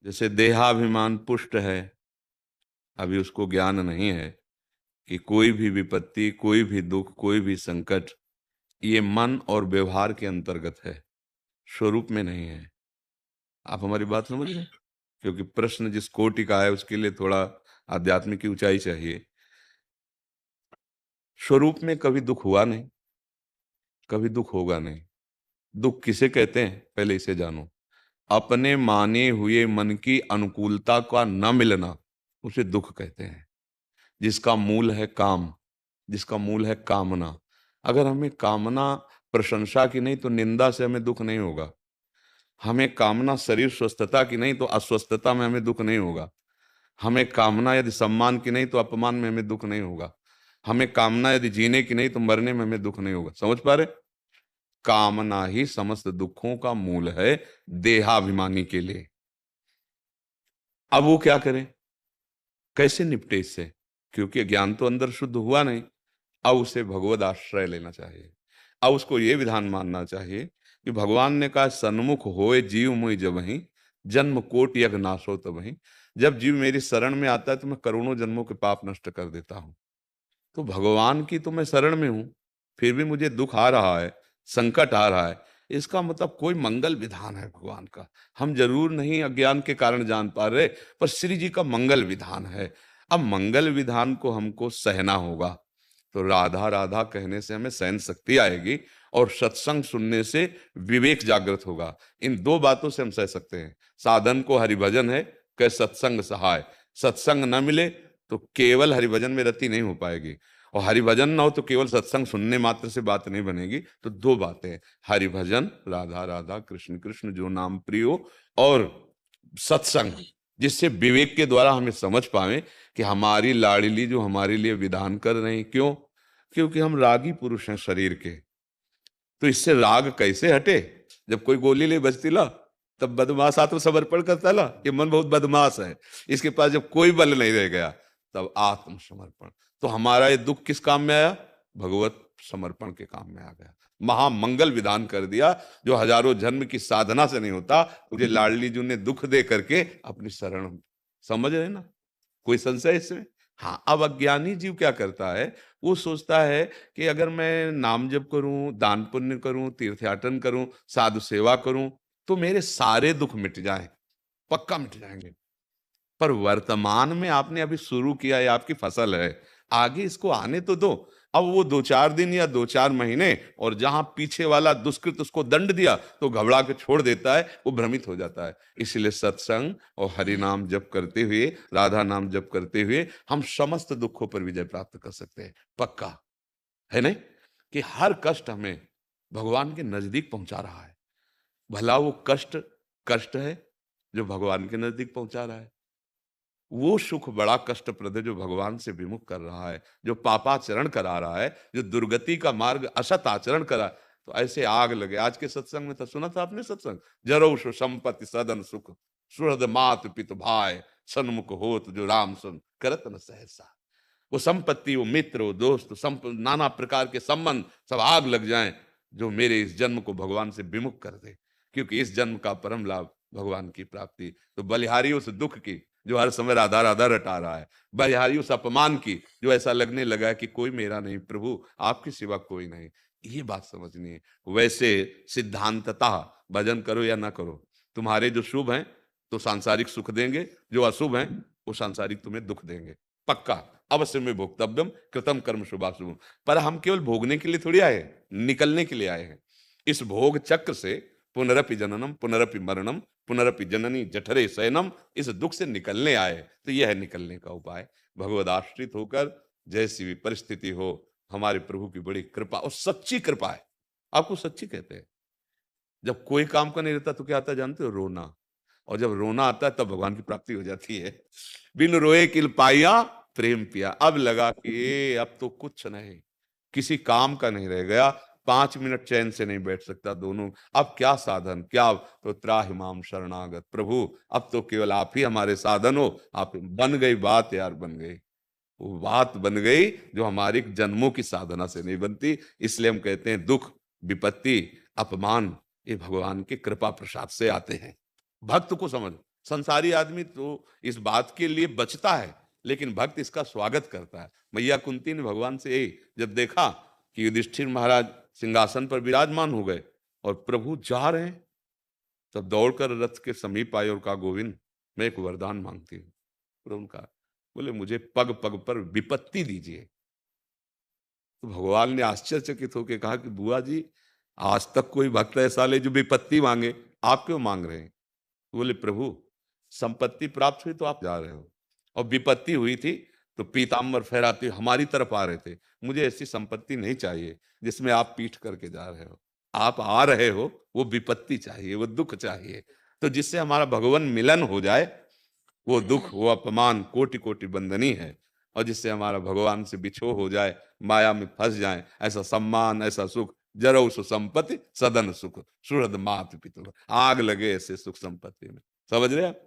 जैसे देहाभिमान पुष्ट है, अभी उसको ज्ञान नहीं है कि कोई भी विपत्ति, कोई भी दुख, कोई भी संकट ये मन और व्यवहार के अंतर्गत है, स्वरूप में नहीं है। आप हमारी बात समझ रहे हैं? क्योंकि प्रश्न जिस कोटि का है उसके लिए थोड़ा आध्यात्मिक की ऊंचाई चाहिए। स्वरूप में कभी दुख हुआ नहीं, कभी दुख होगा नहीं। दुख किसे कहते हैं पहले इसे जानो। अपने माने हुए मन की अनुकूलता का न मिलना उसे दुख कहते हैं। जिसका मूल है काम, जिसका मूल है कामना। अगर हमें कामना प्रशंसा की नहीं तो निंदा से हमें दुख नहीं होगा। हमें कामना शरीर स्वस्थता की नहीं तो अस्वस्थता में हमें दुख नहीं होगा। हमें कामना यदि सम्मान की नहीं तो अपमान में हमें दुख नहीं होगा। हमें कामना यदि जीने की नहीं तो मरने में हमें दुख नहीं होगा। समझ पा रहे? कामना ही समस्त दुखों का मूल है देहाभिमानी के लिए। अब वो क्या करे, कैसे निपटे इससे? क्योंकि ज्ञान तो अंदर शुद्ध हुआ नहीं। अब उसे भगवद आश्रय लेना चाहिए। अब उसको ये विधान मानना चाहिए कि भगवान ने कहा सन्मुख होए जीव मुई जबहि, जन्म कोट यज्ञ नाशो तबहि। जब जीव मेरी शरण में आता है तो मैं करोड़ों जन्मों के पाप नष्ट कर देता हूं। तो भगवान की तो मैं शरण में हूं, फिर भी मुझे दुख आ रहा है, संकट आ रहा है, इसका मतलब कोई मंगल विधान है भगवान का। हम जरूर नहीं अज्ञान के कारण जान पा रहे, पर श्री जी का मंगल विधान है। अब मंगल विधान को हमको सहना होगा। तो राधा राधा कहने से हमें सहन शक्ति आएगी और सत्संग सुनने से विवेक जागृत होगा। इन दो बातों से हम सह सकते हैं। साधन को हरिभजन है, कै सत्संग सहाय। सत्संग न मिले तो केवल हरिभजन में रति नहीं हो पाएगी, और हरिभजन ना हो तो केवल सत्संग सुनने मात्र से बात नहीं बनेगी। तो दो बातें, हरिभजन राधा राधा कृष्ण कृष्ण जो नाम प्रियो, और सत्संग जिससे विवेक के द्वारा हमें समझ पाए कि हमारी लाडली जो हमारे लिए विधान कर रहे हैं। क्यों? क्योंकि हम रागी पुरुष हैं शरीर के। तो इससे राग कैसे हटे? जब कोई गोली ले बजती ला तब बदमाश आत्मसमर्पण करता ला। ये मन बहुत बदमाश है, इसके पास जब कोई बल नहीं रह गया तब आत्मसमर्पण। तो हमारा ये दुख किस काम में आया? भगवत समर्पण के काम में आ गया। महामंगल विधान कर दिया जो हजारों जन्म की साधना से नहीं होता। मुझे लाडली जी ने दुख दे करके अपनी शरण। समझ रहे ना? कोई संशय इसमें? हाँ। अब अज्ञानी जीव क्या करता है, वो सोचता है कि अगर मैं नाम जप करूं, दान पुण्य करूं, तीर्थयाटन करूं, साधु सेवा करूं तो मेरे सारे दुख मिट जाएं, पक्का मिट जाएंगे। पर वर्तमान में आपने अभी शुरू किया है, आपकी फसल है, आगे इसको आने तो दो। अब वो 2-4 दिन या 2-4 महीने, और जहां पीछे वाला दुष्कृत उसको दंड दिया तो घबरा के छोड़ देता है, वो भ्रमित हो जाता है। इसलिए सत्संग और हरि नाम जप करते हुए, राधा नाम जप करते हुए हम समस्त दुखों पर विजय प्राप्त कर सकते हैं। पक्का है नहीं कि हर कष्ट हमें भगवान के नजदीक पहुंचा रहा है। भला वो कष्ट कष्ट है जो भगवान के नजदीक पहुंचा रहा है, वो सुख बड़ा कष्टप्रद है जो भगवान से विमुख कर रहा है, जो पापाचरण करा रहा है, जो दुर्गति का मार्ग असत आचरण करा। तो ऐसे आग लगे। आज के सत्संग में था, सुना था आपने सत्संग? जरो सु संपत्ति सदन सुख, सुहृद मात पित भाई, सन्मुख होत जो राम सुन करत न सहसा। वो संपत्ति, वो मित्र, वो दोस्त, नाना प्रकार के संबंध सब आग लग जाएं जो मेरे इस जन्म को भगवान से विमुख कर दे। क्योंकि इस जन्म का परम लाभ भगवान की प्राप्ति। तो बलिहारी उस दुख की जो हर समय राधा राधा रटा रहा है, बलिहारी उस अपमान की जो ऐसा लगने लगा है कि कोई मेरा नहीं प्रभु, आपके सिवा कोई नहीं। ये बात समझनी है। वैसे सिद्धांततः भजन करो या ना करो, तुम्हारे जो शुभ हैं तो सांसारिक सुख देंगे, जो अशुभ हैं वो सांसारिक तुम्हें दुख देंगे। पक्का अवश्य में भोक्तव्यम कृतम कर्म शुभाशुभम। पर हम केवल भोगने के लिए थोड़ी आए हैं, निकलने के लिए आए हैं। इस भोग चक्र से पुनरपि जननम पुनरपि मरणम पुनरपि जननी जठरे शयनम, इस दुख से निकलने आए। तो यह है निकलने का उपाय, भगवद आश्रित होकर जैसी भी परिस्थिति हो हमारे प्रभु की बड़ी कृपा, और सच्ची कृपा है। आपको सच्ची कहते हैं। जब कोई काम का नहीं रहता तो क्या आता है जानते हो? रोना। और जब रोना आता है तब भगवान की प्राप्ति हो जाती है। बिन रोए किल पाया प्रेम पिया। अब लगा कि अब तो कुछ नहीं, किसी काम का नहीं रह गया, 5 मिनट चैन से नहीं बैठ सकता दोनों। अब क्या साधन, क्या? तो त्राहिमाम शरणागत प्रभु, अब तो केवल आप ही हमारे साधन हो। आप बन गई बात यार, बन गई वो बात बन गई जो हमारी जन्मों की साधना से नहीं बनती। इसलिए हम कहते हैं दुख, विपत्ति, अपमान ये भगवान की कृपा प्रसाद से आते हैं। भक्त को समझ, संसारी आदमी तो इस बात के लिए बचता है, लेकिन भक्त इसका स्वागत करता है। मैया कुंती ने भगवान से यही जब देखा कि युधिष्ठिर महाराज सिंहासन पर विराजमान हो गए और प्रभु जा रहे हैं, तब दौड़कर रथ के समीप आए और कहा, गोविंद मैं एक वरदान मांगती हूँ। प्रभु कहा, बोले मुझे पग पग पर विपत्ति दीजिए। तो भगवान ने आश्चर्यचकित होकर कहा कि बुआ जी, आज तक कोई भक्त ऐसा ले जो विपत्ति मांगे, आप क्यों मांग रहे हैं? तो बोले प्रभु, संपत्ति प्राप्त हुई तो आप जा रहे हो, और विपत्ति हुई थी तो पीताम्बर फहराते हमारी तरफ आ रहे थे। मुझे ऐसी संपत्ति नहीं चाहिए जिसमें आप पीठ करके जा रहे हो। आप आ रहे हो, वो विपत्ति चाहिए, वो दुख चाहिए, तो जिससे हमारा भगवान मिलन हो जाए, वो दुख, वो अपमान कोटि कोटि बंदनी है, और जिससे हमारा भगवान से बिछो हो जाए, माया में फंस जाए, ऐसा सम्मान, ऐसा सुख, जरौ सु संपत्ति सदन सुख, सुहृद मात पितु, आग लगे ऐसे सुख संपत्ति में। समझ रहे आप?